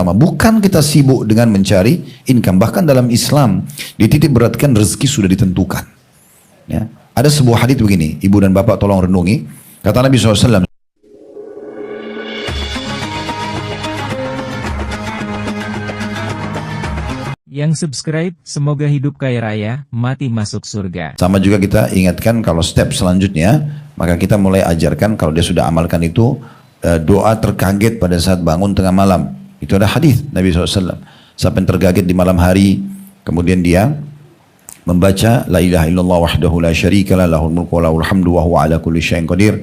bersama. Bukan kita sibuk dengan mencari income. Bahkan dalam Islam dititik beratkan rezeki sudah ditentukan. Ya. Ada sebuah hadits begini, ibu dan bapak tolong renungi. Kata Nabi SAW, yang subscribe, semoga hidup kaya raya, mati masuk surga. sama juga kita ingatkan kalau step selanjutnya, maka kita mulai ajarkan kalau dia sudah amalkan itu, doa terkaget pada saat bangun tengah malam. Itu ada hadis Nabi SAW. Sampai terkaget di malam hari, kemudian dia membaca la ilaha illallah wahdahu la syarika lah, lahul mulku wa lahul hamdu wa huwa ala kulli syai'in qadir.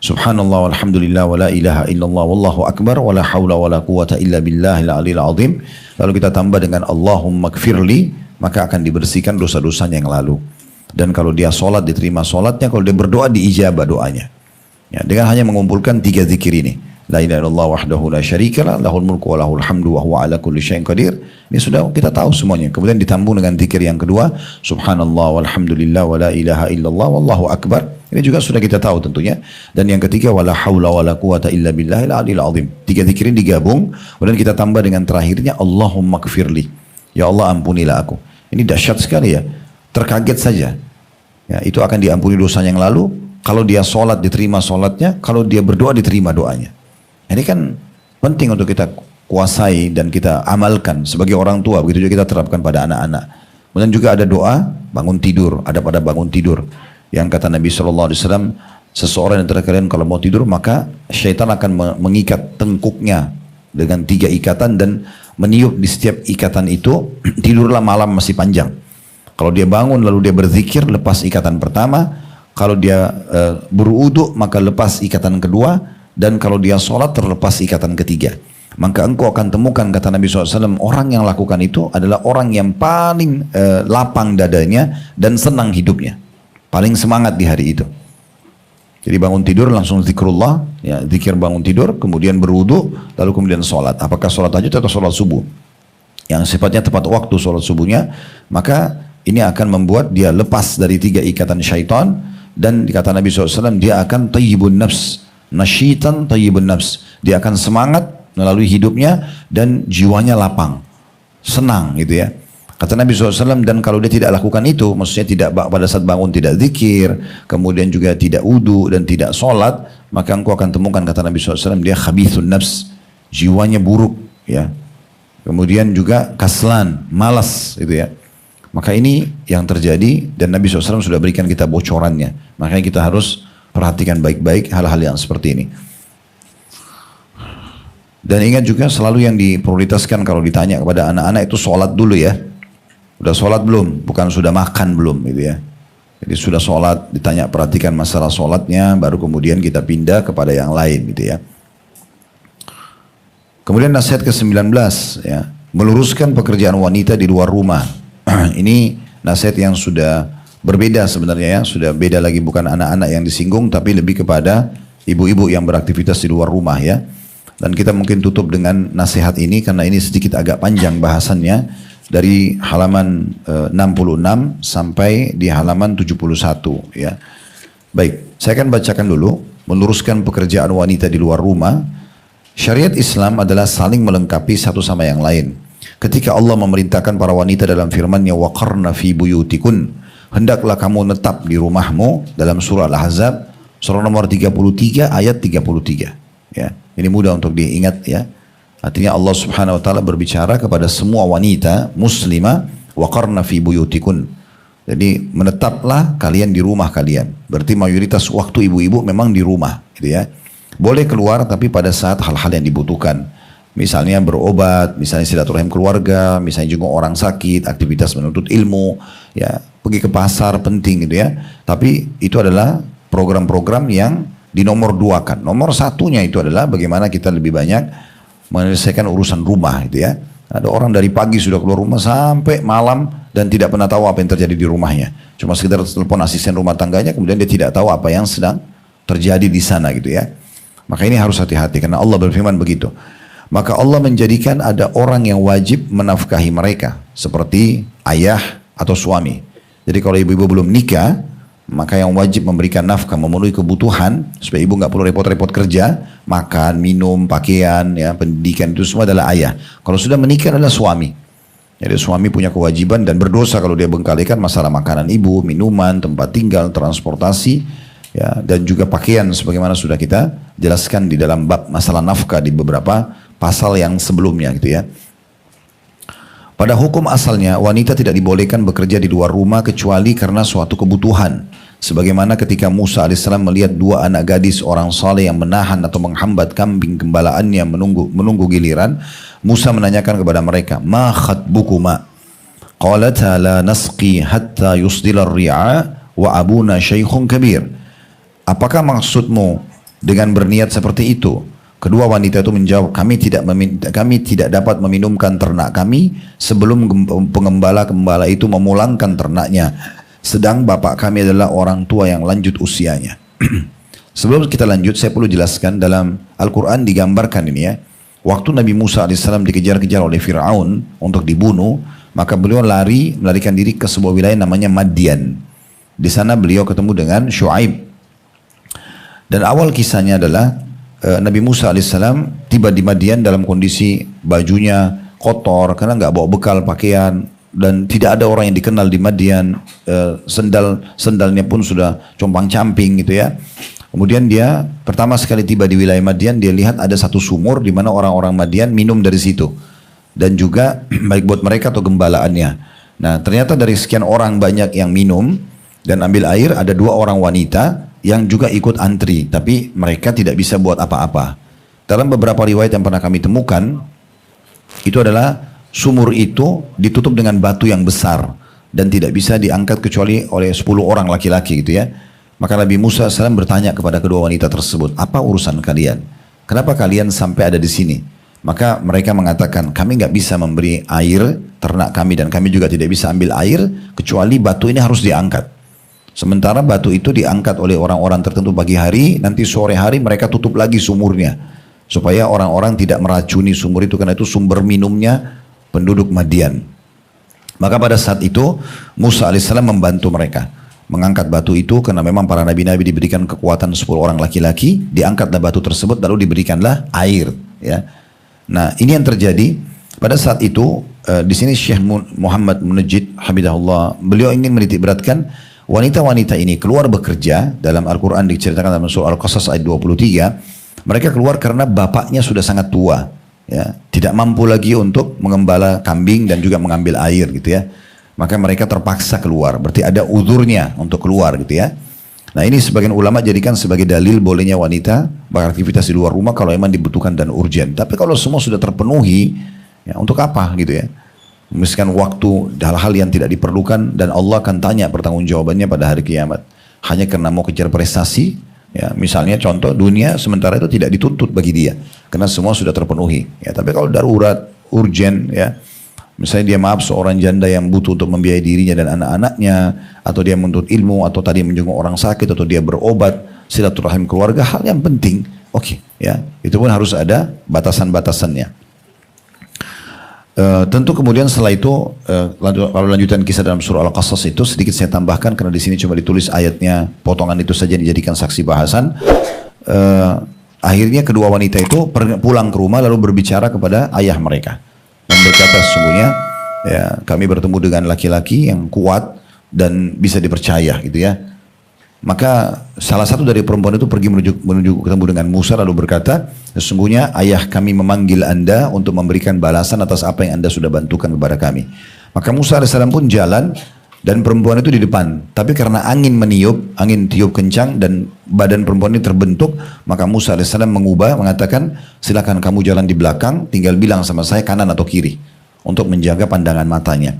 Subhanallah walhamdulillah wa la ilaha illallah wallahu akbar wa la hawla wa la quwata illa billahil aliyil azim. Lalu kita tambah dengan Allahumma gfirli, maka akan dibersihkan dosa-dosanya yang lalu. Dan kalau dia sholat diterima sholatnya, kalau dia berdoa diijabah doanya. Ya, dengan hanya mengumpulkan 3 zikir ini. La ilaha illallah wahdahu la syarikalah, lahul mulku wa lahul hamdu wa huwa ala kulli syai'in qadir. Ini sudah kita tahu semuanya. Kemudian ditambung dengan zikir yang kedua, subhanallah walhamdulillah wa la ilaha illallah wallahu akbar. Ini juga sudah kita tahu tentunya. Dan yang ketiga, wala haula wala quwata illa billahil aliyil azim. 3 zikir ini digabung, kemudian kita tambah dengan terakhirnya Allahumma gfirli. Ya Allah ampunilah aku. Ini dahsyat sekali ya. Terkaget saja. Ya, itu akan diampuni dosa yang lalu. Kalau dia sholat diterima sholatnya, kalau dia berdoa diterima doanya. Ini kan penting untuk kita kuasai dan kita amalkan sebagai orang tua. Begitu juga kita terapkan pada anak-anak. Kemudian juga ada doa bangun tidur, ada pada bangun tidur. Yang kata Nabi SAW, seseorang yang antara kalian kalau mau tidur maka syaitan akan mengikat tengkuknya dengan 3 ikatan dan meniup di setiap ikatan itu, tidurlah malam masih panjang. Kalau dia bangun lalu dia berzikir, lepas ikatan pertama. Kalau dia berwudu maka lepas ikatan kedua. Dan kalau dia sholat terlepas ikatan ketiga. Maka engkau akan temukan, kata Nabi SAW, orang yang lakukan itu adalah orang yang paling lapang dadanya dan senang hidupnya. Paling semangat di hari itu. Jadi bangun tidur langsung zikrullah, ya, zikir bangun tidur, kemudian berwudu, lalu kemudian sholat. Apakah sholat tahajud atau sholat subuh? Yang sifatnya tepat waktu sholat subuhnya, maka ini akan membuat dia lepas dari 3 ikatan syaitan. Dan kata Nabi SAW, dia akan tayyibun nafs. Nasyitan tayyibun nafs. Dia akan semangat melalui hidupnya dan jiwanya lapang. Senang gitu ya. Kata Nabi SAW, dan kalau dia tidak lakukan itu, maksudnya tidak pada saat bangun tidak zikir, kemudian juga tidak wudu dan tidak sholat, maka engkau akan temukan, kata Nabi SAW, dia khabithun nafs. Jiwanya buruk ya. Kemudian juga kaslan, malas gitu ya. Maka ini yang terjadi dan Nabi SAW sudah berikan kita bocorannya. Makanya kita harus perhatikan baik-baik hal-hal yang seperti ini. Dan ingat juga selalu yang diprioritaskan kalau ditanya kepada anak-anak itu sholat dulu ya. Udah sholat belum? Bukan sudah makan belum gitu ya. Jadi sudah sholat, ditanya perhatikan masalah sholatnya, baru kemudian kita pindah kepada yang lain gitu ya. Kemudian nasihat ke-19 ya, meluruskan pekerjaan wanita di luar rumah. Ini nasihat yang sudah berbeda sebenarnya ya, sudah beda lagi, bukan anak-anak yang disinggung tapi lebih kepada ibu-ibu yang beraktivitas di luar rumah ya. Dan kita mungkin tutup dengan nasihat ini karena ini sedikit agak panjang bahasannya, dari halaman 66 sampai di halaman 71 ya. Baik, saya akan bacakan dulu. Meluruskan pekerjaan wanita di luar rumah. Syariat Islam adalah saling melengkapi satu sama yang lain. Ketika Allah memerintahkan para wanita dalam firman-Nya, waqarna fi buyutikun, hendaklah kamu netap di rumahmu, dalam surah Al-Ahzab surah nomor 33 ayat 33 ya. Ini mudah untuk diingat ya. Artinya Allah Subhanahu wa taala berbicara kepada semua wanita muslimah, waqarna fi buyutikun. Jadi menetaplah kalian di rumah kalian. Berarti mayoritas waktu ibu-ibu memang di rumah gitu ya. Boleh keluar tapi pada saat hal-hal yang dibutuhkan. Misalnya berobat, misalnya silaturahim keluarga, misalnya juga orang sakit, aktivitas menuntut ilmu, ya pergi ke pasar penting gitu ya. Tapi itu adalah program-program yang dinomor 2-kan. Nomor 1-nya itu adalah bagaimana kita lebih banyak menyelesaikan urusan rumah gitu ya. Ada orang dari pagi sudah keluar rumah sampai malam dan tidak pernah tahu apa yang terjadi di rumahnya. Cuma sekedar telepon asisten rumah tangganya, kemudian dia tidak tahu apa yang sedang terjadi di sana gitu ya. Maka ini harus hati-hati karena Allah berfirman begitu. Maka Allah menjadikan ada orang yang wajib menafkahi mereka, seperti ayah atau suami. Jadi kalau ibu-ibu belum nikah, maka yang wajib memberikan nafkah, memenuhi kebutuhan supaya ibu nggak perlu repot-repot kerja, makan, minum, pakaian, ya, pendidikan, itu semua adalah ayah. Kalau sudah menikah adalah suami. Jadi suami punya kewajiban dan berdosa kalau dia bengkalikan masalah makanan ibu, minuman, tempat tinggal, transportasi, ya, dan juga pakaian sebagaimana sudah kita jelaskan di dalam bab masalah nafkah di beberapa pasal yang sebelumnya gitu ya. Pada hukum asalnya, wanita tidak dibolehkan bekerja di luar rumah kecuali karena suatu kebutuhan. Sebagaimana ketika Musa alaihissalam melihat dua anak gadis orang saleh yang menahan atau menghambat kambing gembalaannya menunggu giliran, Musa menanyakan kepada mereka, "Ma khatbukuma?" Qalata la nasqi hatta yusdila ar-ri'a wa abuna syaikhun kabir. Apakah maksudmu dengan berniat seperti itu? Kedua wanita itu menjawab, kami tidak dapat meminumkan ternak kami sebelum pengembala itu memulangkan ternaknya. Sedang bapak kami adalah orang tua yang lanjut usianya. Sebelum kita lanjut, saya perlu jelaskan dalam Al-Quran digambarkan ini ya. Waktu Nabi Musa alaihissalam dikejar-kejar oleh Fir'aun untuk dibunuh, maka beliau melarikan diri ke sebuah wilayah namanya Madian. Di sana beliau ketemu dengan Syuaib. Dan awal kisahnya adalah Nabi Musa alaihissalam tiba di Madian dalam kondisi bajunya kotor karena nggak bawa bekal pakaian dan tidak ada orang yang dikenal di Madian, sendalnya pun sudah compang-camping gitu ya. Kemudian dia pertama sekali tiba di wilayah Madian, dia lihat ada satu sumur di mana orang-orang Madian minum dari situ dan juga baik buat mereka atau gembalaannya. Nah ternyata dari sekian orang banyak yang minum dan ambil air, ada dua orang wanita yang juga ikut antri, tapi mereka tidak bisa buat apa-apa. Dalam beberapa riwayat yang pernah kami temukan, itu adalah sumur itu ditutup dengan batu yang besar dan tidak bisa diangkat kecuali oleh 10 orang laki-laki gitu ya. Maka Nabi Musa SAW bertanya kepada kedua wanita tersebut, apa urusan kalian? Kenapa kalian sampai ada di sini? Maka mereka mengatakan, kami nggak bisa memberi air ternak kami dan kami juga tidak bisa ambil air kecuali batu ini harus diangkat. Sementara batu itu diangkat oleh orang-orang tertentu pagi hari, nanti sore hari mereka tutup lagi sumurnya. Supaya orang-orang tidak meracuni sumur itu, karena itu sumber minumnya penduduk Madian. Maka pada saat itu Musa alaihissalam membantu mereka mengangkat batu itu, karena memang para nabi-nabi diberikan kekuatan 10 orang laki-laki, diangkatlah batu tersebut lalu diberikanlah air. Ya. Nah ini yang terjadi pada saat itu. Di sini Syekh Muhammad Munajjid Habibullah, beliau ingin menitik beratkan wanita-wanita ini keluar bekerja. Dalam Al-Quran diceritakan dalam surah Al-Qasas ayat 23, mereka keluar karena bapaknya sudah sangat tua, ya, tidak mampu lagi untuk mengembala kambing dan juga mengambil air gitu ya. Maka mereka terpaksa keluar, berarti ada uzurnya untuk keluar gitu ya. Nah ini sebagian ulama jadikan sebagai dalil bolehnya wanita beraktivitas di luar rumah kalau memang dibutuhkan dan urgent. Tapi kalau semua sudah terpenuhi, ya, untuk apa gitu ya? Memisahkan waktu hal-hal yang tidak diperlukan, dan Allah akan tanya pertanggungjawabannya pada hari kiamat. Hanya karena mau kejar prestasi, ya, misalnya contoh dunia sementara itu tidak dituntut bagi dia karena semua sudah terpenuhi. Ya, tapi kalau darurat, urgent, ya, misalnya dia maaf seorang janda yang butuh untuk membiayai dirinya dan anak-anaknya, atau dia menuntut ilmu, atau tadi menjenguk orang sakit, atau dia berobat, silaturahim keluarga, hal yang penting, oke, ya, itu pun harus ada batasan-batasannya. Tentu kemudian setelah itu kalau lanjutan kisah dalam surah Al-Qasas itu sedikit saya tambahkan karena di sini cuma ditulis ayatnya, potongan itu saja dijadikan saksi bahasan. Akhirnya kedua wanita itu pulang ke rumah lalu berbicara kepada ayah mereka dan berkata, sesungguhnya ya, kami bertemu dengan laki-laki yang kuat dan bisa dipercaya gitu ya. Maka salah satu dari perempuan itu pergi menuju ketemu dengan Musa lalu berkata, sesungguhnya ayah kami memanggil anda untuk memberikan balasan atas apa yang anda sudah bantukan kepada kami. Maka Musa AS pun jalan dan perempuan itu di depan. Tapi karena angin tiup kencang dan badan perempuan ini terbentuk, maka Musa AS mengatakan, silakan kamu jalan di belakang, tinggal bilang sama saya kanan atau kiri untuk menjaga pandangan matanya.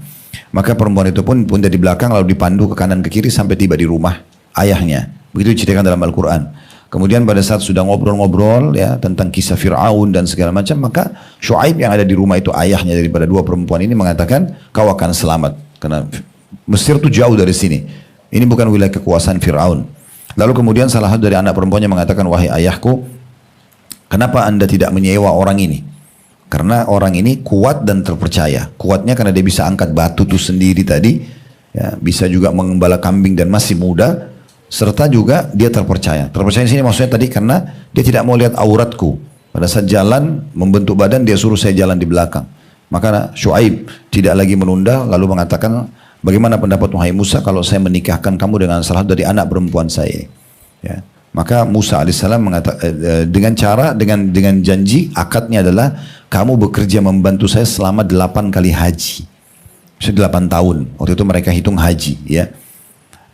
Maka perempuan itu pun dari belakang lalu dipandu ke kanan ke kiri sampai tiba di rumah ayahnya. Begitu diceritakan dalam Al-Quran. Kemudian pada saat sudah ngobrol-ngobrol ya tentang kisah Fir'aun dan segala macam, maka Syuaib yang ada di rumah itu, ayahnya daripada dua perempuan ini, mengatakan kau akan selamat karena Mesir itu jauh dari sini. Ini bukan wilayah kekuasaan Fir'aun. Lalu kemudian salah satu dari anak perempuannya mengatakan, wahai ayahku, kenapa anda tidak menyewa orang ini? Karena orang ini kuat dan terpercaya. Kuatnya karena dia bisa angkat batu itu sendiri tadi, ya, bisa juga mengembala kambing dan masih muda. serta juga dia terpercaya. Terpercaya di sini maksudnya tadi karena dia tidak mau lihat auratku. Pada saat jalan membentuk badan dia suruh saya jalan di belakang. Maka Syuaib tidak lagi menunda lalu mengatakan, bagaimana pendapat Wahai Musa kalau saya menikahkan kamu dengan salah satu dari anak perempuan saya? Ya. Maka Musa alaihissalam mengatakan dengan janji akadnya adalah kamu bekerja membantu saya selama 8 kali haji. Maksudnya 8 tahun. Waktu itu mereka hitung haji, ya.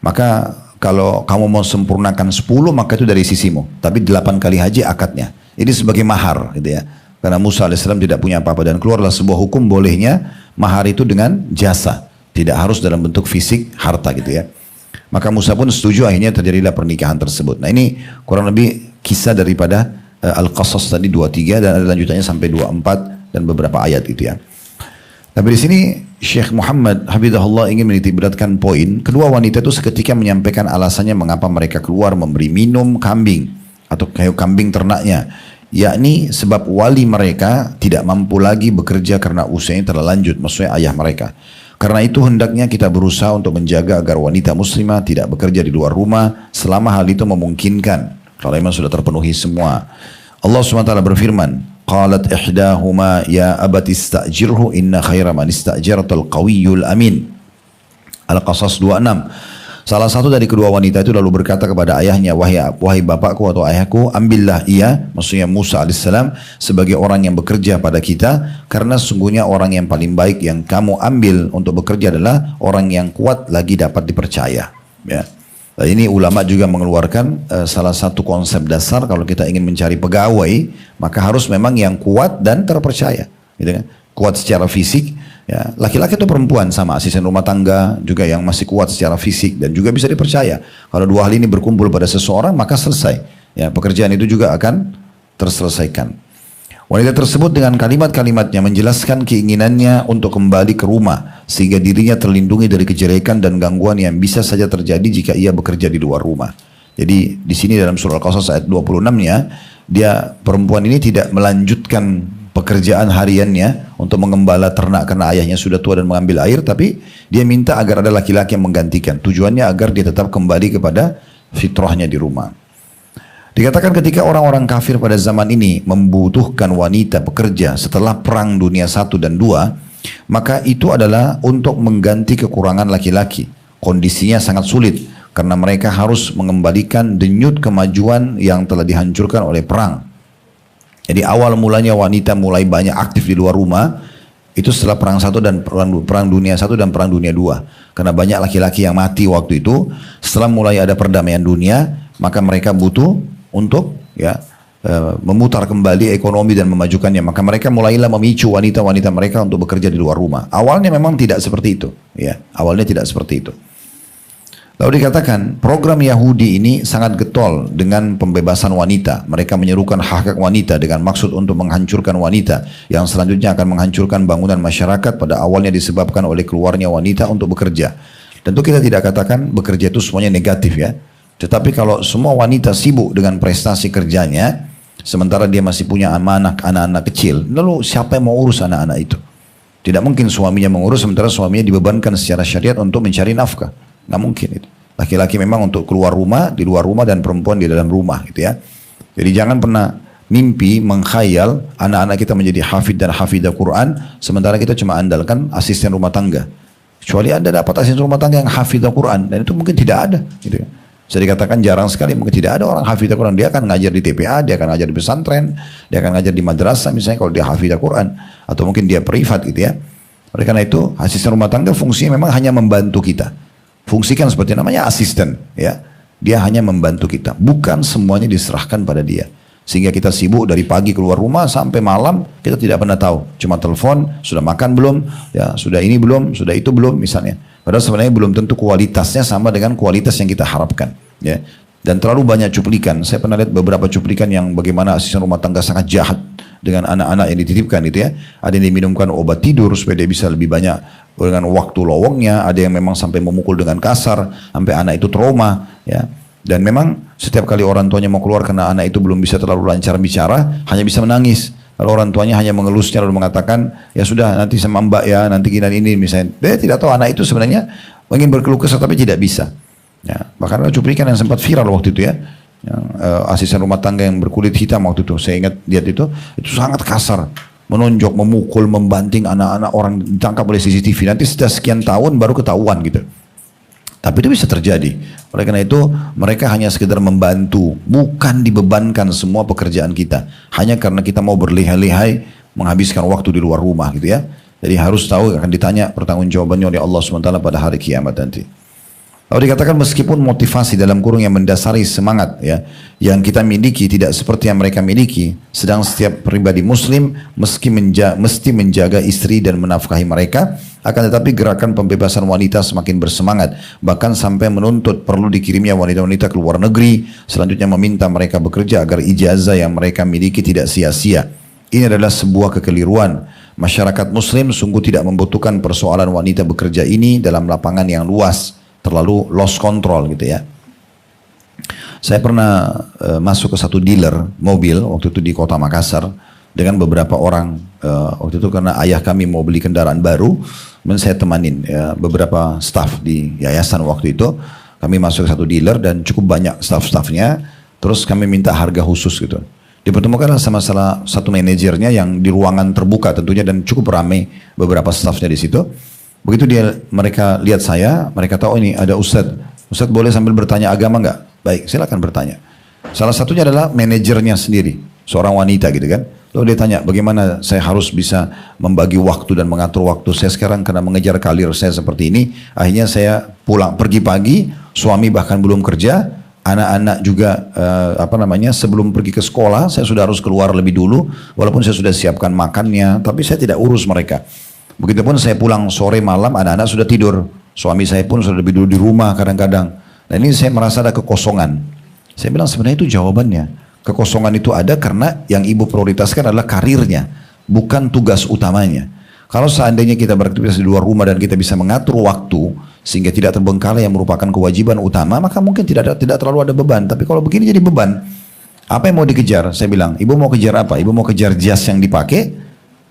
Maka kalau kamu mau sempurnakan 10 maka itu dari sisimu. Tapi 8 kali haji akadnya. Ini sebagai mahar, gitu ya. Karena Musa alaihissalam tidak punya apa-apa dan keluarlah sebuah hukum bolehnya mahar itu dengan jasa, tidak harus dalam bentuk fisik harta, gitu ya. Maka Musa pun setuju, akhirnya terjadilah pernikahan tersebut. Nah ini kurang lebih kisah daripada Al-Qasas tadi 23 dan ada lanjutannya sampai 24 dan beberapa ayat gitu ya. Tapi di sini Syekh Muhammad Hafizahullah ingin menitikberatkan poin, kedua wanita itu seketika menyampaikan alasannya mengapa mereka keluar memberi minum kambing atau kayu kambing ternaknya, yakni sebab wali mereka tidak mampu lagi bekerja karena usianya telah lanjut, maksudnya ayah mereka. Karena itu hendaknya kita berusaha untuk menjaga agar wanita muslimah tidak bekerja di luar rumah selama hal itu memungkinkan. Kalau memang sudah terpenuhi semua. Allah SWT berfirman, qalat ihdahuma ya abati ista'jirhu inna khaira man ista'jartal qawiyyul amin. Al-Qasas 26. Salah satu dari kedua wanita itu lalu berkata kepada ayahnya, wahai bapakku atau ayahku, ambillah ia, maksudnya Musa alaihissalam, sebagai orang yang bekerja pada kita, karena sesungguhnya orang yang paling baik yang kamu ambil untuk bekerja adalah orang yang kuat lagi dapat dipercaya. Ya. Nah, ini ulama juga mengeluarkan salah satu konsep dasar kalau kita ingin mencari pegawai, maka harus memang yang kuat dan terpercaya. Gitu kan? Kuat secara fisik. Ya, laki-laki atau perempuan sama, asisten rumah tangga juga yang masih kuat secara fisik dan juga bisa dipercaya. Kalau dua hal ini berkumpul pada seseorang maka selesai. Ya, pekerjaan itu juga akan terselesaikan. Wanita tersebut dengan kalimat-kalimatnya menjelaskan keinginannya untuk kembali ke rumah sehingga dirinya terlindungi dari kejelekan dan gangguan yang bisa saja terjadi jika ia bekerja di luar rumah. Jadi di sini dalam surah Al-Qasas ayat 26-nya, dia perempuan ini tidak melanjutkan pekerjaan hariannya untuk mengembala ternak karena ayahnya sudah tua dan mengambil air, tapi dia minta agar ada laki-laki yang menggantikan. Tujuannya agar dia tetap kembali kepada fitrahnya di rumah. Dikatakan ketika orang-orang kafir pada zaman ini membutuhkan wanita pekerja setelah perang dunia 1 dan 2, maka itu adalah untuk mengganti kekurangan laki-laki. Kondisinya sangat sulit karena mereka harus mengembalikan denyut kemajuan yang telah dihancurkan oleh perang. Jadi awal mulanya wanita mulai banyak aktif di luar rumah itu setelah perang 1 dan perang dunia 1 dan perang dunia 2. Karena banyak laki-laki yang mati waktu itu. Setelah mulai ada perdamaian dunia, maka mereka butuh untuk memutar kembali ekonomi dan memajukannya. Maka mereka mulailah memicu wanita-wanita mereka untuk bekerja di luar rumah. Awalnya memang tidak seperti itu, ya. Awalnya tidak seperti itu. Lalu dikatakan program Yahudi ini sangat getol dengan pembebasan wanita. Mereka menyerukan hak-hak wanita dengan maksud untuk menghancurkan wanita yang selanjutnya akan menghancurkan bangunan masyarakat pada awalnya disebabkan oleh keluarnya wanita untuk bekerja. Tentu kita tidak katakan bekerja itu semuanya negatif ya. Tetapi kalau semua wanita sibuk dengan prestasi kerjanya, sementara dia masih punya anak-anak kecil, lalu siapa yang mau urus anak-anak itu? Tidak mungkin suaminya mengurus sementara suaminya dibebankan secara syariat untuk mencari nafkah. Nggak mungkin itu. Laki-laki memang untuk keluar rumah, di luar rumah, dan perempuan di dalam rumah gitu ya. Jadi jangan pernah mimpi mengkhayal anak-anak kita menjadi hafid dan hafidah Quran sementara kita cuma andalkan asisten rumah tangga. Kecuali Anda dapat asisten rumah tangga yang hafidah Quran, dan itu mungkin tidak ada gitu ya. Bisa dikatakan jarang sekali, mungkin tidak ada orang hafidah Quran. Dia akan ngajar di TPA, dia akan ngajar di pesantren, dia akan ngajar di madrasah misalnya kalau dia hafidah Quran, atau mungkin dia privat gitu ya. Oleh karena itu asisten rumah tangga fungsinya memang hanya membantu kita. Fungsikan seperti namanya asisten, ya. Dia hanya membantu kita, bukan semuanya diserahkan pada dia. Sehingga kita sibuk dari pagi keluar rumah sampai malam kita tidak pernah tahu. Cuma telepon, sudah makan belum, ya, sudah ini belum, sudah itu belum misalnya. Padahal sebenarnya belum tentu kualitasnya sama dengan kualitas yang kita harapkan, ya. Dan terlalu banyak cuplikan. Saya pernah lihat beberapa cuplikan yang bagaimana asisten rumah tangga sangat jahat dengan anak-anak yang dititipkan gitu ya. Ada yang diminumkan obat tidur supaya dia bisa lebih banyak dengan waktu lowongnya, ada yang memang sampai memukul dengan kasar sampai anak itu trauma ya. Dan memang setiap kali orang tuanya mau keluar karena anak itu belum bisa terlalu lancar bicara, hanya bisa menangis. Lalu orang tuanya hanya mengelusnya lalu mengatakan, ya sudah nanti sama mbak ya, nanti gini ini misalnya. Dia tidak tahu anak itu sebenarnya ingin berkeluh kesah tapi tidak bisa. Ya, bahkan ada cuplikan yang sempat viral waktu itu ya. Yang, asisten rumah tangga yang berkulit hitam waktu itu, saya ingat lihat itu sangat kasar, menonjok, memukul, membanting anak-anak orang, ditangkap oleh CCTV. Nanti setelah sekian tahun baru ketahuan gitu. Tapi itu bisa terjadi. Oleh karena itu mereka hanya sekedar membantu, bukan dibebankan semua pekerjaan kita. Hanya karena kita mau berlihai-lihai menghabiskan waktu di luar rumah gitu ya. Jadi harus tahu akan ditanya pertanggungjawabannya oleh Allah SWT pada hari kiamat nanti. Lalu dikatakan meskipun motivasi dalam kurung yang mendasari semangat ya yang kita miliki tidak seperti yang mereka miliki, sedang setiap pribadi muslim mesti menjaga istri dan menafkahi mereka, akan tetapi gerakan pembebasan wanita semakin bersemangat, bahkan sampai menuntut perlu dikirimnya wanita-wanita ke luar negeri, selanjutnya meminta mereka bekerja agar ijazah yang mereka miliki tidak sia-sia. Ini adalah sebuah kekeliruan. Masyarakat muslim sungguh tidak membutuhkan persoalan wanita bekerja ini dalam lapangan yang luas, terlalu lost control gitu ya. Saya pernah masuk ke satu dealer mobil waktu itu di kota Makassar dengan beberapa orang. Waktu itu karena ayah kami mau beli kendaraan baru, dan saya temanin ya, beberapa staff di yayasan waktu itu. Kami masuk ke satu dealer dan cukup banyak staff-staffnya. Terus kami minta harga khusus gitu. Dipertemukan sama salah satu manajernya yang di ruangan terbuka tentunya dan cukup ramai beberapa staffnya di situ. Begitu mereka lihat saya, mereka tahu ini ada Ustadz. Ustadz boleh sambil bertanya agama nggak? Baik, silakan bertanya. Salah satunya adalah manajernya sendiri, seorang wanita gitu kan. Lalu dia tanya, bagaimana saya harus bisa membagi waktu dan mengatur waktu saya sekarang karena mengejar karir saya seperti ini. Akhirnya saya pulang pergi pagi, suami bahkan belum kerja, anak-anak juga sebelum pergi ke sekolah saya sudah harus keluar lebih dulu, walaupun saya sudah siapkan makannya, tapi saya tidak urus mereka. Begitupun saya pulang sore malam, anak-anak sudah tidur. Suami saya pun sudah lebih dulu di rumah kadang-kadang. Dan ini saya merasa ada kekosongan. Saya bilang sebenarnya itu jawabannya. Kekosongan itu ada karena yang ibu prioritaskan adalah karirnya, bukan tugas utamanya. Kalau seandainya kita beraktivitas di luar rumah dan kita bisa mengatur waktu sehingga tidak terbengkalai yang merupakan kewajiban utama, maka mungkin tidak terlalu ada beban. Tapi kalau begini jadi beban. Apa yang mau dikejar? Saya bilang, ibu mau kejar apa? Ibu mau kejar jas yang dipakai,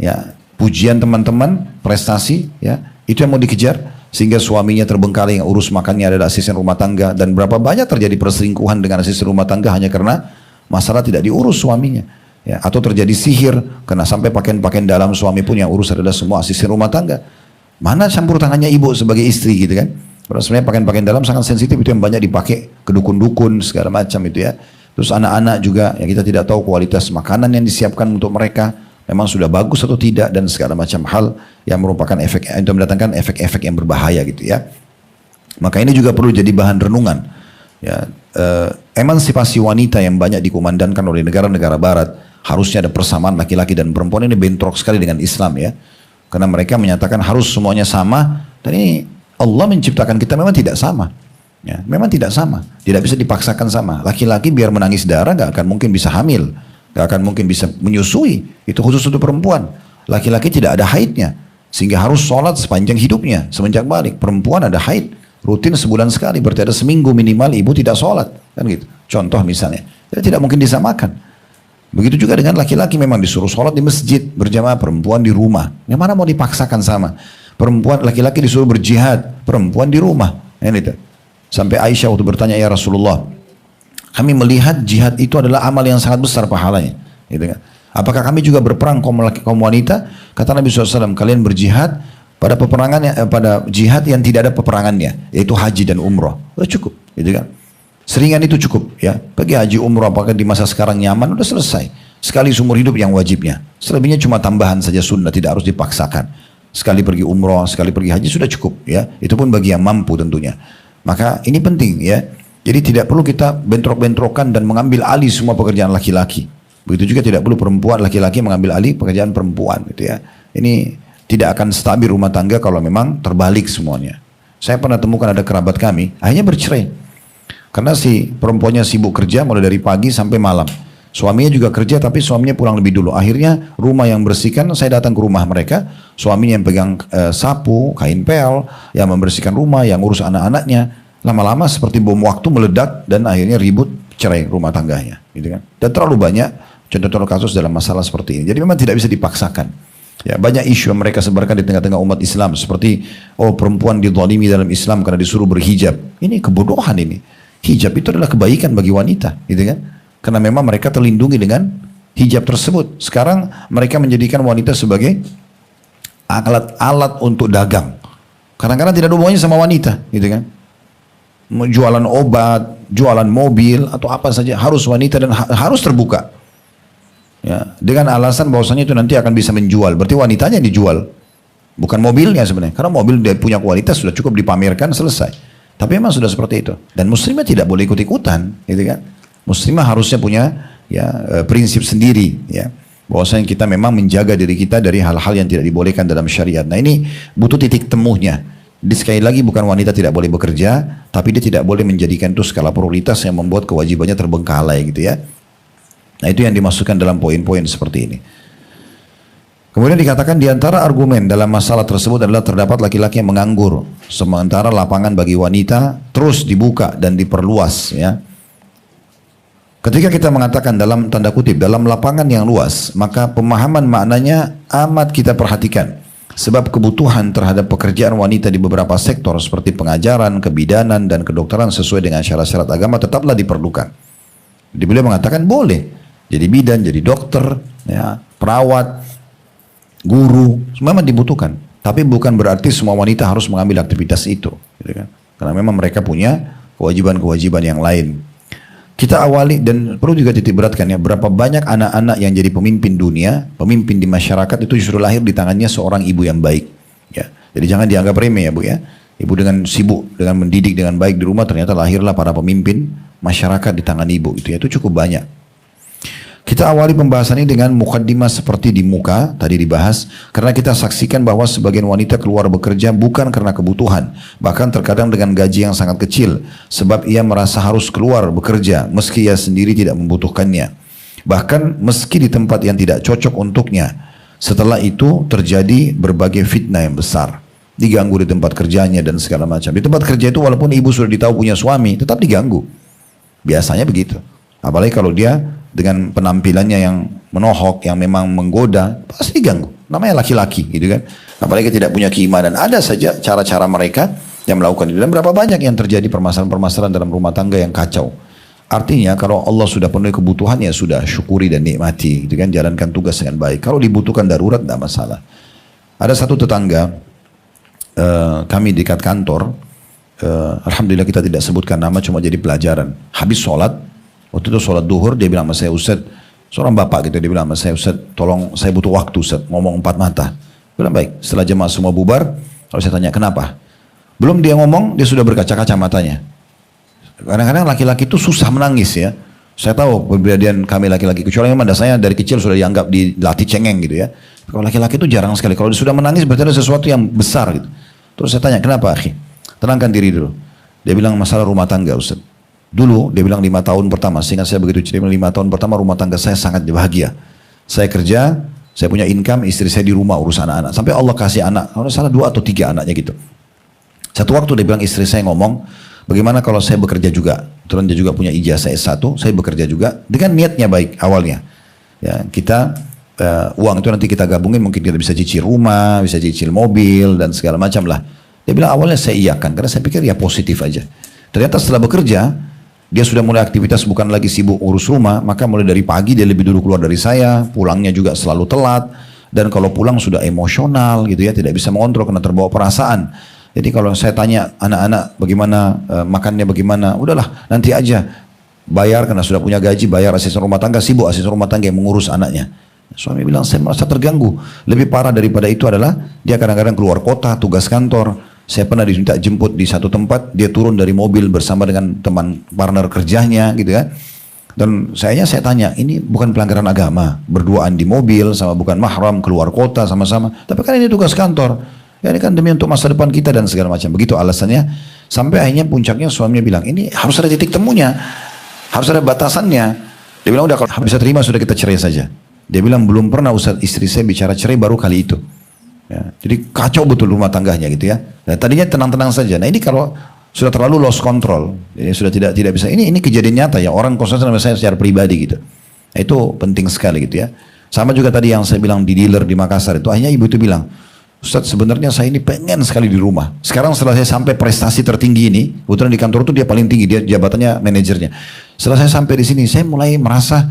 ya. Pujian teman-teman, prestasi, ya itu yang mau dikejar, sehingga suaminya terbengkalai, yang urus makannya adalah asisten rumah tangga, dan berapa banyak terjadi perselingkuhan dengan asisten rumah tangga hanya karena masalah tidak diurus suaminya, ya, atau terjadi sihir karena sampai pakaian-pakaian dalam suami pun yang urus adalah semua asisten rumah tangga. Mana campur tangannya ibu sebagai istri gitu kan? Padahal sebenarnya pakaian-pakaian dalam sangat sensitif, itu yang banyak dipakai ke dukun-dukun segala macam itu ya. Terus anak-anak juga yang kita tidak tahu kualitas makanan yang disiapkan untuk mereka memang sudah bagus atau tidak, dan segala macam hal yang merupakan efek, itu mendatangkan efek-efek yang berbahaya gitu ya. Maka ini juga perlu jadi bahan renungan ya. Emansipasi wanita yang banyak dikumandangkan oleh negara-negara barat, harusnya ada persamaan laki-laki dan perempuan, ini bentrok sekali dengan Islam ya, karena mereka menyatakan harus semuanya sama, dan ini Allah menciptakan kita memang tidak sama ya, memang tidak sama, tidak bisa dipaksakan sama. Laki-laki biar menangis darah gak akan mungkin bisa hamil, gak akan mungkin bisa menyusui, itu khusus untuk perempuan. Laki-laki tidak ada haidnya, sehingga harus sholat sepanjang hidupnya, semenjak balik. Perempuan ada haid, rutin sebulan sekali, berarti ada seminggu minimal ibu tidak sholat, kan gitu. Contoh misalnya, jadi tidak mungkin disamakan. Begitu juga dengan laki-laki, memang disuruh sholat di masjid berjamaah, perempuan di rumah. Yang mana mau dipaksakan sama? Perempuan, laki-laki disuruh berjihad, perempuan di rumah. Gitu. Sampai Aisyah waktu bertanya, ya Rasulullah, kami melihat jihad itu adalah amal yang sangat besar pahalanya. Gitu kan? Apakah kami juga berperang kaum wanita? Kata Nabi SAW, kalian berjihad pada peperangan, pada jihad yang tidak ada peperangannya, yaitu haji dan umroh. Udah cukup, gitu kan? Seringan itu cukup, ya. Pergi haji umroh, apakah di masa sekarang nyaman? Udah selesai. Sekali seumur hidup yang wajibnya. Selebihnya cuma tambahan saja sunnah, tidak harus dipaksakan. Sekali pergi umroh, sekali pergi haji sudah cukup, ya. Itu pun bagi yang mampu tentunya. Maka ini penting, ya. Jadi tidak perlu kita bentrok-bentrokan dan mengambil alih semua pekerjaan laki-laki. Begitu juga tidak perlu perempuan, laki-laki mengambil alih pekerjaan perempuan, gitu ya. Ini tidak akan stabil rumah tangga kalau memang terbalik semuanya. Saya pernah temukan ada kerabat kami, akhirnya bercerai. Karena si perempuannya sibuk kerja mulai dari pagi sampai malam. Suaminya juga kerja tapi suaminya pulang lebih dulu. Akhirnya rumah yang bersihkan, saya datang ke rumah mereka, suaminya yang pegang sapu, kain pel, yang membersihkan rumah, yang urus anak-anaknya. Lama-lama seperti bom waktu meledak dan akhirnya ribut, cerai rumah tangganya, gitu kan. Dan terlalu banyak contoh-contoh kasus dalam masalah seperti ini. Jadi memang tidak bisa dipaksakan. Ya, banyak isu yang mereka sebarkan di tengah-tengah umat Islam seperti perempuan dizalimi dalam Islam karena disuruh berhijab. Ini kebodohan ini. Hijab itu adalah kebaikan bagi wanita, gitu kan? Karena memang mereka terlindungi dengan hijab tersebut. Sekarang mereka menjadikan wanita sebagai alat-alat untuk dagang. Kadang-kadang tidak ada hubungannya sama wanita, gitu kan? Jualan obat, jualan mobil atau apa saja harus wanita dan harus terbuka. Ya, dengan alasan bahwasanya itu nanti akan bisa menjual. Berarti wanitanya yang dijual, bukan mobilnya sebenarnya. Karena mobil dia punya kualitas sudah cukup dipamerkan, selesai. Tapi memang sudah seperti itu. Dan muslimah tidak boleh ikut-ikutan, gitu kan? Muslimah harusnya punya prinsip sendiri, ya. Bahwasanya kita memang menjaga diri kita dari hal-hal yang tidak dibolehkan dalam syariat. Nah, ini butuh titik temunya. Jadi sekali lagi bukan wanita tidak boleh bekerja, tapi dia tidak boleh menjadikan itu skala prioritas yang membuat kewajibannya terbengkalai, gitu ya. Nah, itu yang dimasukkan dalam poin-poin seperti ini. Kemudian dikatakan di antara argumen dalam masalah tersebut adalah terdapat laki-laki yang menganggur, sementara lapangan bagi wanita terus dibuka dan diperluas, ya. Ketika kita mengatakan dalam tanda kutip dalam lapangan yang luas, maka pemahaman maknanya amat kita perhatikan. Sebab kebutuhan terhadap pekerjaan wanita di beberapa sektor seperti pengajaran, kebidanan, dan kedokteran sesuai dengan syarat-syarat agama tetaplah diperlukan. Jadi beliau mengatakan boleh jadi bidan, jadi dokter, ya, perawat, guru, memang dibutuhkan. Tapi bukan berarti semua wanita harus mengambil aktivitas itu, gitu kan? Karena memang mereka punya kewajiban-kewajiban yang lain. Kita awali dan perlu juga titik beratkan ya, berapa banyak anak-anak yang jadi pemimpin dunia, pemimpin di masyarakat itu justru lahir di tangannya seorang ibu yang baik. Ya, jadi jangan dianggap remeh ya Bu ya. Ibu dengan sibuk, dengan mendidik dengan baik di rumah, ternyata lahirlah para pemimpin masyarakat di tangan ibu. Itu cukup banyak. Kita awali pembahasan ini dengan mukaddimah seperti di muka tadi dibahas, karena kita saksikan bahwa sebagian wanita keluar bekerja bukan karena kebutuhan, bahkan terkadang dengan gaji yang sangat kecil, sebab ia merasa harus keluar bekerja meski ia sendiri tidak membutuhkannya, bahkan meski di tempat yang tidak cocok untuknya. Setelah itu terjadi berbagai fitnah yang besar, diganggu di tempat kerjanya dan segala macam. Di tempat kerja itu walaupun ibu sudah ditahu punya suami, tetap diganggu. Biasanya begitu. Apalagi kalau dia dengan penampilannya yang menohok, yang memang menggoda, pasti diganggu. Namanya laki-laki, gitu kan. Apalagi tidak punya keimanan. Ada saja cara-cara mereka yang melakukan itu. Dan berapa banyak yang terjadi permasalahan-permasalahan dalam rumah tangga yang kacau. Artinya kalau Allah sudah penuhi kebutuhan, ya sudah syukuri dan nikmati, gitu kan. Jalankan tugas dengan baik. Kalau dibutuhkan darurat, tidak masalah. Ada satu tetangga kami dekat kantor. Alhamdulillah kita tidak sebutkan nama, cuma jadi pelajaran. Habis sholat, waktu itu sholat duhur, dia bilang sama saya, Ustaz, seorang bapak gitu, dia bilang sama saya, Ustaz, tolong saya butuh waktu Ustaz, ngomong 4 mata. Dia bilang baik, setelah jemaah semua bubar, kalau saya tanya kenapa? Belum dia ngomong, dia sudah berkaca-kaca matanya. Kadang-kadang laki-laki itu susah menangis ya. Saya tahu kepribadian kami laki-laki, kecuali memang dasarnya dari kecil sudah dianggap dilatih cengeng gitu ya. Kalau laki-laki itu jarang sekali, kalau dia sudah menangis berarti ada sesuatu yang besar gitu. Terus saya tanya, kenapa akhi? Tenangkan diri dulu. Dia bilang masalah rumah tangga Ustaz. Dulu dia bilang 5 tahun pertama, seingat saya begitu cerita, 5 tahun pertama rumah tangga saya sangat bahagia. Saya kerja, saya punya income, istri saya di rumah urus anak-anak. Sampai Allah kasih anak, kalau salah 2 atau 3 anaknya gitu. Satu waktu dia bilang istri saya ngomong, bagaimana kalau saya bekerja juga? Kebetulan dia juga punya ijazah S1, saya bekerja juga dengan niatnya baik awalnya. Ya, kita uang itu nanti kita gabungin, mungkin kita bisa cicil rumah, bisa cicil mobil dan segala macam lah. Dia bilang awalnya saya iyakan karena saya pikir ya positif aja. Ternyata setelah bekerja, dia sudah mulai aktivitas bukan lagi sibuk urus rumah, maka mulai dari pagi dia lebih dulu keluar dari saya, pulangnya juga selalu telat, dan kalau pulang sudah emosional gitu ya, tidak bisa mengontrol karena terbawa perasaan. Jadi kalau saya tanya anak-anak bagaimana makannya bagaimana, udahlah nanti aja bayar karena sudah punya gaji, bayar asisten rumah tangga, sibuk asisten rumah tangga yang mengurus anaknya. Suami bilang saya merasa terganggu. Lebih parah daripada itu adalah dia kadang-kadang keluar kota, tugas kantor. Saya pernah diminta jemput di satu tempat, dia turun dari mobil bersama dengan teman partner kerjanya gitu ya. Dan saya tanya, ini bukan pelanggaran agama, berduaan di mobil sama bukan mahram, keluar kota sama-sama. Tapi kan ini tugas kantor. Ya ini kan demi untuk masa depan kita dan segala macam. Begitu alasannya. Sampai akhirnya puncaknya suaminya bilang, ini harus ada titik temunya, harus ada batasannya. Dia bilang udah kalau bisa terima sudah kita cerai saja. Dia bilang belum pernah Ustaz istri saya bicara cerai, baru kali itu. Ya, jadi kacau betul rumah tangganya gitu ya. Nah, tadinya tenang-tenang saja. Nah ini kalau sudah terlalu lost control, jadi sudah tidak bisa. Ini kejadian nyata ya, orang konsultan sama saya secara pribadi gitu. Nah, itu penting sekali gitu ya. Sama juga tadi yang saya bilang di dealer di Makassar itu, akhirnya ibu itu bilang, Ustadz sebenarnya saya ini pengen sekali di rumah. Sekarang setelah saya sampai prestasi tertinggi ini, kebetulan di kantor itu dia paling tinggi, dia jabatannya manajernya. Setelah saya sampai di sini, saya mulai merasa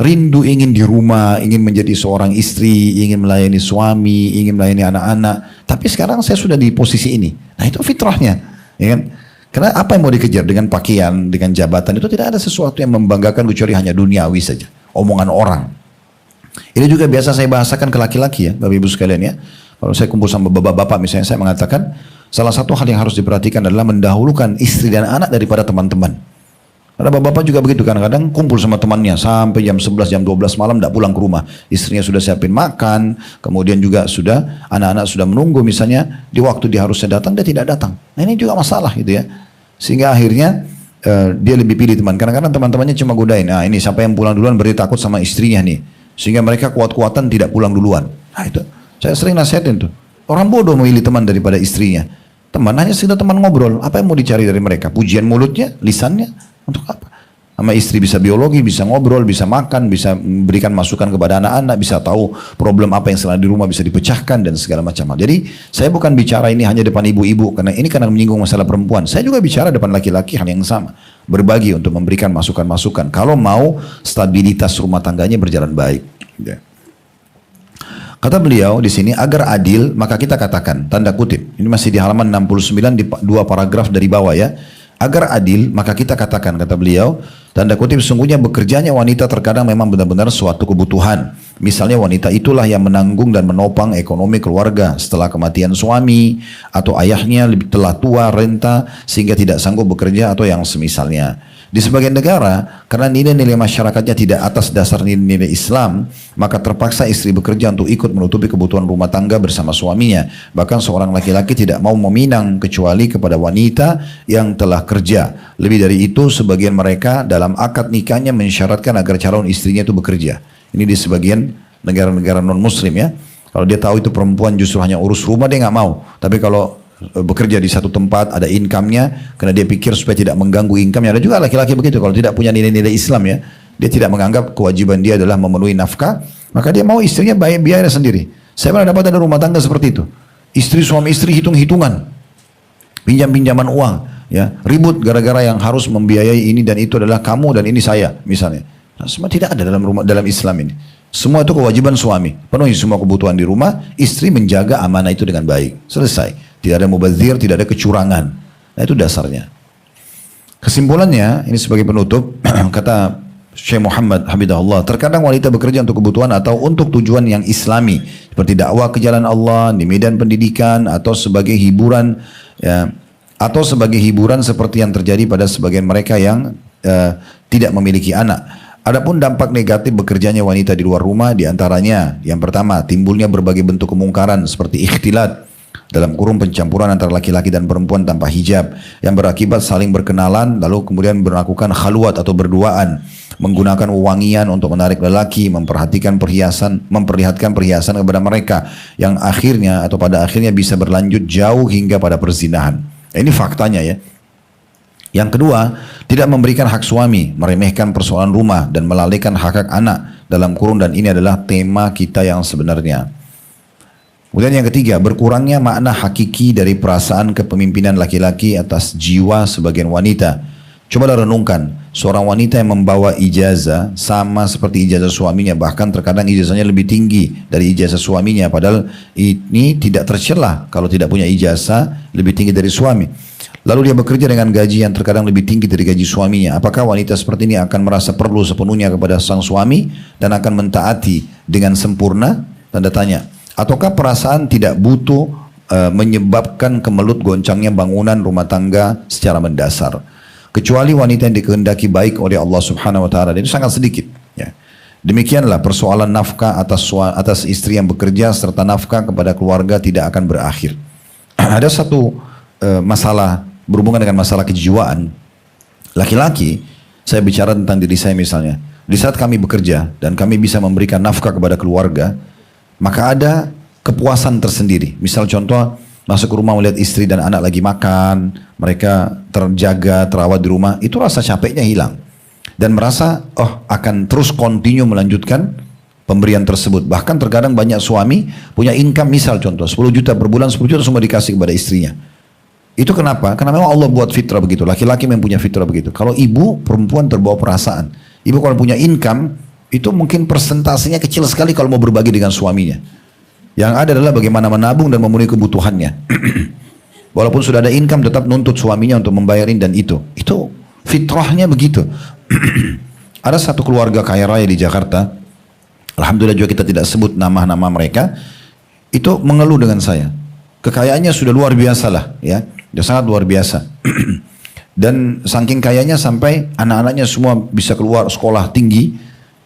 rindu ingin di rumah, ingin menjadi seorang istri, ingin melayani suami, ingin melayani anak-anak. Tapi sekarang saya sudah di posisi ini. Nah itu fitrahnya, ya kan? Karena apa yang mau dikejar dengan pakaian, dengan jabatan itu tidak ada sesuatu yang membanggakan kecuali hanya duniawi saja, omongan orang. Ini juga biasa saya bahasakan ke laki-laki ya, Bapak Ibu sekalian ya. Kalau saya kumpul sama bapak-bapak misalnya, saya mengatakan salah satu hal yang harus diperhatikan adalah mendahulukan istri dan anak daripada teman-teman. Karena bapak-bapak juga begitu, kadang-kadang kumpul sama temannya sampai jam 11, jam 12 malam tidak pulang ke rumah. Istrinya sudah siapin makan, kemudian juga sudah anak-anak sudah menunggu misalnya, di waktu dia harusnya datang, dia tidak datang. Nah ini juga masalah gitu ya. Sehingga akhirnya dia lebih pilih teman. Kadang-kadang teman-temannya cuma godain, nah ini siapa yang pulang duluan berarti takut sama istrinya nih. Sehingga mereka kuat-kuatan tidak pulang duluan. Nah itu, saya sering nasihatin tuh. Orang bodoh memilih teman daripada istrinya. Teman hanya sekedar teman ngobrol. Apa yang mau dicari dari mereka? Pujian mulutnya, lisannya, untuk apa? Sama istri bisa biologi, bisa ngobrol, bisa makan, bisa memberikan masukan kepada anak-anak, bisa tahu problem apa yang selama di rumah bisa dipecahkan dan segala macam hal. Jadi saya bukan bicara ini hanya depan ibu-ibu karena ini karena menyinggung masalah perempuan. Saya juga bicara depan laki-laki hal yang sama. Berbagi untuk memberikan masukan-masukan. Kalau mau stabilitas rumah tangganya berjalan baik. Ya. Kata beliau di sini, agar adil maka kita katakan, tanda kutip. Ini masih di halaman 69 di 2 paragraf dari bawah ya. Agar adil maka kita katakan, kata beliau, tanda kutip, sungguhnya bekerjanya wanita terkadang memang benar-benar suatu kebutuhan. Misalnya wanita itulah yang menanggung dan menopang ekonomi keluarga setelah kematian suami, atau ayahnya telah tua renta sehingga tidak sanggup bekerja, atau yang semisalnya. Di sebagian negara, karena nilai-nilai masyarakatnya tidak atas dasar nilai-nilai Islam, maka terpaksa istri bekerja untuk ikut menutupi kebutuhan rumah tangga bersama suaminya. Bahkan seorang laki-laki tidak mau meminang kecuali kepada wanita yang telah kerja. Lebih dari itu, sebagian mereka dalam akad nikahnya mensyaratkan agar calon istrinya itu bekerja. Ini di sebagian negara-negara non-muslim ya. Kalau dia tahu itu perempuan justru hanya urus rumah, dia nggak mau. Tapi kalau bekerja di satu tempat, ada income-nya, karena dia pikir supaya tidak mengganggu income-nya. Ada juga laki-laki begitu, kalau tidak punya nilai-nilai Islam ya, dia tidak menganggap kewajiban dia adalah memenuhi nafkah, maka dia mau istrinya biaya sendiri. Saya pernah dapat ada rumah tangga seperti itu. Istri suami istri hitung-hitungan, pinjam-pinjaman uang, ya ribut gara-gara yang harus membiayai ini dan itu adalah kamu dan ini saya misalnya. Nah, semua tidak ada dalam Islam ini. Semua itu kewajiban suami, penuhi semua kebutuhan di rumah, istri menjaga amanah itu dengan baik. Selesai. Tidak ada mubazir, tidak ada kecurangan. Nah itu dasarnya. Kesimpulannya, ini sebagai penutup, kata Syekh Muhammad Habibullah, terkadang wanita bekerja untuk kebutuhan atau untuk tujuan yang islami, seperti dakwah ke jalan Allah, di medan pendidikan, atau sebagai hiburan, ya, atau sebagai hiburan seperti yang terjadi pada sebagian mereka yang tidak memiliki anak. Adapun dampak negatif bekerjanya wanita di luar rumah, diantaranya, yang pertama, timbulnya berbagai bentuk kemungkaran seperti ikhtilat, dalam kurung pencampuran antara laki-laki dan perempuan tanpa hijab, yang berakibat saling berkenalan lalu kemudian melakukan khalwat atau berduaan, menggunakan wewangian untuk menarik lelaki, memperlihatkan perhiasan kepada mereka, yang akhirnya atau pada akhirnya bisa berlanjut jauh hingga pada perzinahan. Ini faktanya ya. Yang kedua, tidak memberikan hak suami, meremehkan persoalan rumah dan melalaikan hak-hak anak dalam kurung, dan ini adalah tema kita yang sebenarnya. Kemudian yang ketiga, berkurangnya makna hakiki dari perasaan kepemimpinan laki-laki atas jiwa sebagian wanita. Cobalah renungkan, seorang wanita yang membawa ijazah sama seperti ijazah suaminya, bahkan terkadang ijazahnya lebih tinggi dari ijazah suaminya, padahal ini tidak tercela kalau tidak punya ijazah lebih tinggi dari suami. Lalu dia bekerja dengan gaji yang terkadang lebih tinggi dari gaji suaminya. Apakah wanita seperti ini akan merasa perlu sepenuhnya kepada sang suami dan akan mentaati dengan sempurna? Tanda tanya. Ataukah perasaan tidak butuh menyebabkan kemelut goncangnya bangunan rumah tangga secara mendasar? Kecuali wanita yang dikehendaki baik oleh Allah Subhanahu Wa Taala, dan itu sangat sedikit. Ya. Demikianlah persoalan nafkah atas istri yang bekerja serta nafkah kepada keluarga tidak akan berakhir. Ada satu masalah berhubungan dengan masalah kejiwaan. Laki-laki, saya bicara tentang diri saya misalnya. Di saat kami bekerja dan kami bisa memberikan nafkah kepada keluarga, maka ada kepuasan tersendiri. Misal contoh, masuk ke rumah melihat istri dan anak lagi makan, mereka terjaga, terawat di rumah, itu rasa capeknya hilang. Dan merasa, oh akan terus continue melanjutkan pemberian tersebut. Bahkan terkadang banyak suami punya income, misal contoh 10 juta per bulan, 10 juta semua dikasih kepada istrinya. Itu kenapa? Karena memang Allah buat fitrah begitu. Laki-laki memang punya fitrah begitu. Kalau ibu, perempuan terbawa perasaan. Ibu kalau punya income, itu mungkin persentasenya kecil sekali kalau mau berbagi dengan suaminya. Yang ada adalah bagaimana menabung dan memenuhi kebutuhannya. Walaupun sudah ada income, tetap nuntut suaminya untuk membayarin dan itu. Itu fitrahnya begitu. Ada satu keluarga kaya raya di Jakarta. Alhamdulillah juga kita tidak sebut nama-nama mereka. Itu mengeluh dengan saya. Kekayaannya sudah luar biasa lah, ya. Sudah sangat luar biasa. Dan saking kayanya sampai anak-anaknya semua bisa keluar sekolah tinggi.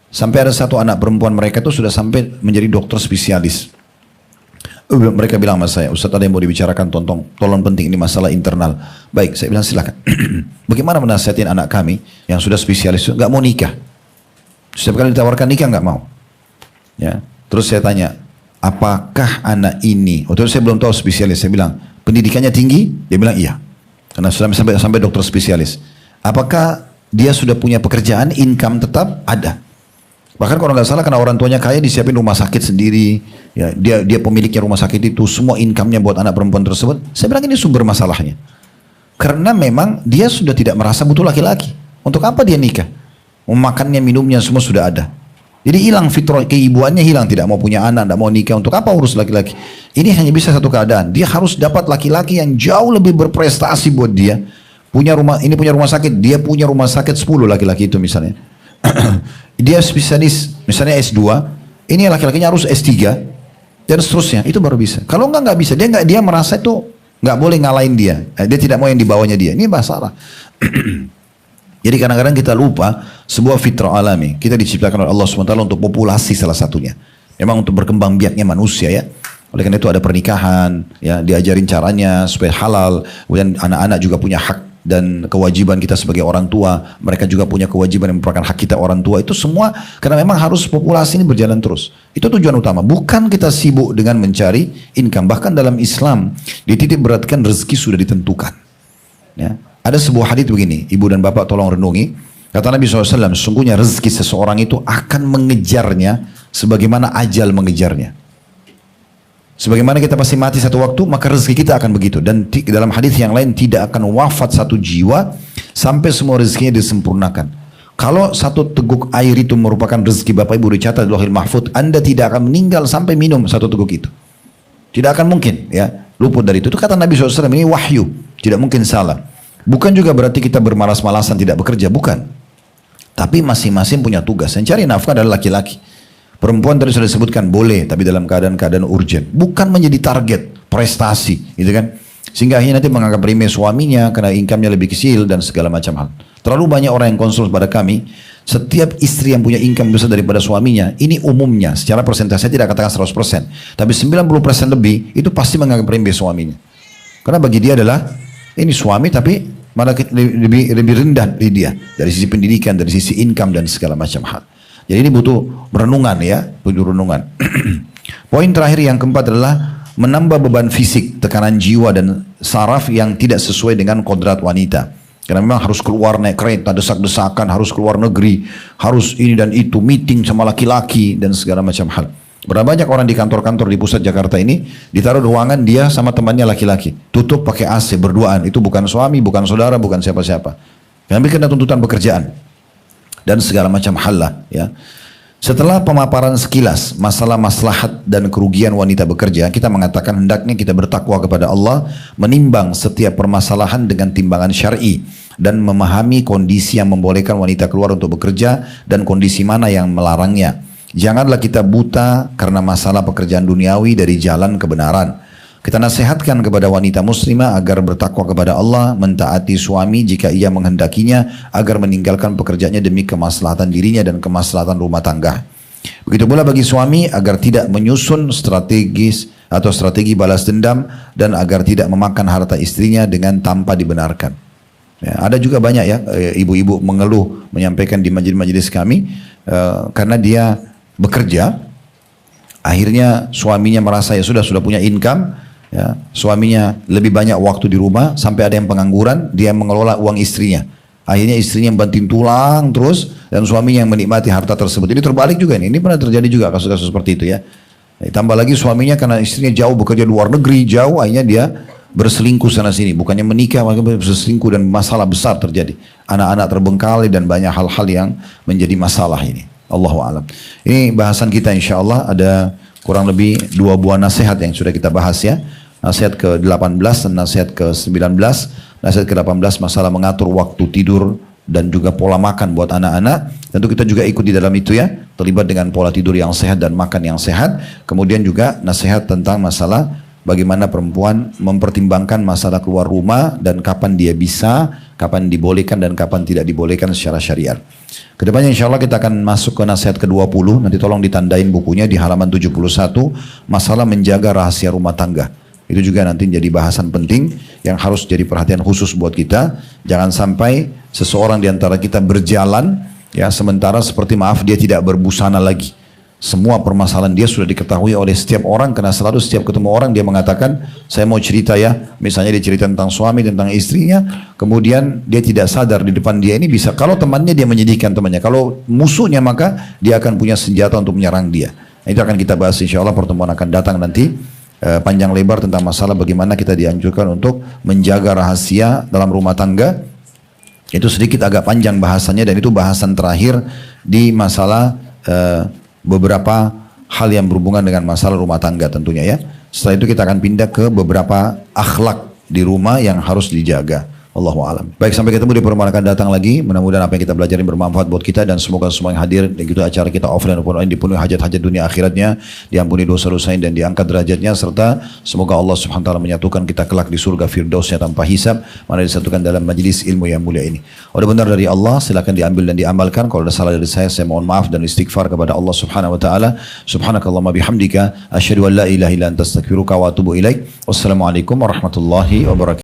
Sampai ada satu anak perempuan mereka itu sudah sampai menjadi dokter spesialis. Mereka bilang sama saya, Ustaz ada yang mau dibicarakan, tolong penting, ini masalah internal. Baik, saya bilang silakan. Bagaimana menasihatin anak kami yang sudah spesialis itu nggak mau nikah? Setiap kali ditawarkan nikah nggak mau. Ya, terus saya tanya, apakah anak ini? Waktu itu saya belum tahu spesialis. Saya bilang, pendidikannya tinggi? Dia bilang iya, karena sudah sampai dokter spesialis. Apakah dia sudah punya pekerjaan, income tetap? Ada. Bahkan kalau nggak salah karena orang tuanya kaya disiapin rumah sakit sendiri, ya dia pemiliknya rumah sakit itu, semua income-nya buat anak perempuan tersebut. Saya bilang ini sumber masalahnya. Karena memang dia sudah tidak merasa butuh laki-laki. Untuk apa dia nikah? Makannya, minumnya semua sudah ada. Jadi hilang fitrah keibuannya, hilang, tidak mau punya anak, tidak mau nikah. Untuk apa urus laki-laki? Ini hanya bisa satu keadaan. Dia harus dapat laki-laki yang jauh lebih berprestasi buat dia. Punya rumah, ini punya rumah sakit, dia punya rumah sakit 10 laki-laki itu misalnya. Dia spesialis, misalnya S2, ini laki-lakinya harus S3 dan seterusnya, itu baru bisa. Kalau nggak bisa, dia merasa itu nggak boleh ngalahin dia, dia tidak mau yang dibawanya dia. Ini masalah. Jadi kadang-kadang kita lupa sebuah fitrah alami. Kita diciptakan oleh Allah SWT untuk populasi salah satunya. Memang untuk berkembang biaknya manusia ya. Oleh karena itu ada pernikahan, ya diajarin caranya supaya halal. Kemudian anak-anak juga punya hak dan kewajiban kita sebagai orang tua, mereka juga punya kewajiban yang merupakan hak kita orang tua. Itu semua karena memang harus populasi ini berjalan terus. Itu tujuan utama, bukan kita sibuk dengan mencari income. Bahkan dalam Islam dititik beratkan rezeki sudah ditentukan, ya. Ada sebuah hadits begini, ibu dan bapak tolong renungi. Kata Nabi SAW, sesungguhnya rezeki seseorang itu akan mengejarnya sebagaimana ajal mengejarnya. Sebagaimana kita pasti mati satu waktu, maka rezeki kita akan begitu. Dan dalam hadis yang lain, tidak akan wafat satu jiwa sampai semua rezekinya disempurnakan. Kalau satu teguk air itu merupakan rezeki Bapak Ibu dicatat di Lauhul Mahfuz, Anda tidak akan meninggal sampai minum satu teguk itu. Tidak akan mungkin, ya, luput dari itu. Itu kata Nabi SAW, ini wahyu, tidak mungkin salah. Bukan juga berarti kita bermalas-malasan tidak bekerja, bukan. Tapi masing-masing punya tugas. Yang cari nafkah adalah laki-laki. Perempuan tadi sudah disebutkan boleh, tapi dalam keadaan-keadaan urgent. Bukan menjadi target, prestasi, gitu kan. Sehingga akhirnya nanti menganggap remeh suaminya, karena income-nya lebih kecil, dan segala macam hal. Terlalu banyak orang yang konsul pada kami, setiap istri yang punya income besar daripada suaminya, ini umumnya, secara persentase saya tidak katakan 100%, tapi 90% lebih, itu pasti menganggap remeh suaminya. Karena bagi dia adalah, ini suami tapi malah lebih rendah dari dia. Dari sisi pendidikan, dari sisi income, dan segala macam hal. Jadi ini butuh renungan ya, butuh renungan. Poin terakhir yang keempat adalah menambah beban fisik, tekanan jiwa dan saraf yang tidak sesuai dengan kodrat wanita. Karena memang harus keluar naik kereta, desak-desakan, harus keluar negeri, harus ini dan itu, meeting sama laki-laki dan segala macam hal. Berapa banyak orang di kantor-kantor di pusat Jakarta ini ditaruh ruangan dia sama temannya laki-laki, tutup pakai AC berduaan, itu bukan suami, bukan saudara, bukan siapa-siapa. Yang kena tuntutan pekerjaan dan segala macam hal lah, ya. Setelah pemaparan sekilas masalah maslahat dan kerugian wanita bekerja, kita mengatakan hendaknya kita bertakwa kepada Allah, menimbang setiap permasalahan dengan timbangan syar'i dan memahami kondisi yang membolehkan wanita keluar untuk bekerja dan kondisi mana yang melarangnya. Janganlah kita buta karena masalah pekerjaan duniawi dari jalan kebenaran. Kita nasihatkan kepada wanita muslimah agar bertakwa kepada Allah, mentaati suami jika ia menghendakinya, agar meninggalkan pekerjaannya demi kemaslahatan dirinya dan kemaslahatan rumah tangga. Begitu pula bagi suami agar tidak menyusun strategi balas dendam dan agar tidak memakan harta istrinya dengan tanpa dibenarkan. Ya, ada juga banyak ya ibu-ibu mengeluh menyampaikan di majelis-majelis kami karena dia bekerja, akhirnya suaminya merasa ya sudah punya income. Ya, suaminya lebih banyak waktu di rumah sampai ada yang pengangguran, dia mengelola uang istrinya. Akhirnya istrinya banting tulang terus dan suaminya yang menikmati harta tersebut. Ini terbalik juga nih. Ini pernah terjadi juga kasus-kasus seperti itu ya. Tambah lagi suaminya karena istrinya jauh bekerja luar negeri jauh, akhirnya dia berselingkuh sana sini. Bukannya menikah, malah berselingkuh dan masalah besar terjadi. Anak-anak terbengkalai dan banyak hal-hal yang menjadi masalah ini. Allahu a'lam. Ini bahasan kita insya Allah ada kurang lebih 2 buah nasihat yang sudah kita bahas ya. Nasihat ke-18 dan nasihat ke-19. Nasihat ke-18 masalah mengatur waktu tidur dan juga pola makan buat anak-anak. Tentu kita juga ikut di dalam itu ya. Terlibat dengan pola tidur yang sehat dan makan yang sehat. Kemudian juga nasihat tentang masalah bagaimana perempuan mempertimbangkan masalah keluar rumah dan kapan dia bisa, kapan dibolehkan dan kapan tidak dibolehkan secara syariat. Kedepannya insya Allah kita akan masuk ke nasihat ke-20. Nanti tolong ditandain bukunya di halaman 71. Masalah menjaga rahasia rumah tangga. Itu juga nanti jadi bahasan penting yang harus jadi perhatian khusus buat kita. Jangan sampai seseorang di antara kita berjalan ya sementara seperti maaf dia tidak berbusana lagi. Semua permasalahan dia sudah diketahui oleh setiap orang karena selalu setiap ketemu orang dia mengatakan saya mau cerita ya. Misalnya dia cerita tentang suami, tentang istrinya. Kemudian dia tidak sadar di depan dia ini bisa. Kalau temannya dia menyedihkan temannya. Kalau musuhnya maka dia akan punya senjata untuk menyerang dia. Itu akan kita bahas insya Allah pertemuan akan datang nanti. Panjang lebar tentang masalah bagaimana kita dianjurkan untuk menjaga rahasia dalam rumah tangga. Itu sedikit agak panjang bahasanya dan itu bahasan terakhir di masalah beberapa hal yang berhubungan dengan masalah rumah tangga tentunya ya. Setelah itu kita akan pindah ke beberapa akhlak di rumah yang harus dijaga. Allahu a'lam. Baik, sampai ketemu di pertemuan akan datang lagi. Mudah-mudahan apa yang kita pelajari bermanfaat buat kita dan semoga semua yang hadir dan gitu acara kita offline maupun online dipenuhi hajat-hajat dunia akhiratnya, diampuni dosa-dosanya dan diangkat derajatnya serta semoga Allah Subhanahu wa taala menyatukan kita kelak di surga firdausnya tanpa hisab, mana disatukan dalam majelis ilmu yang mulia ini. Ada benar dari Allah silakan diambil dan diamalkan. Kalau ada salah dari saya mohon maaf dan istighfar kepada Allah Subhanahu wa taala. Subhanakallahumma bihamdika asyhadu an la ilaha illa anta astaghfiruka wa atubu ilaik. Wassalamualaikum warahmatullahi wabarakatuh.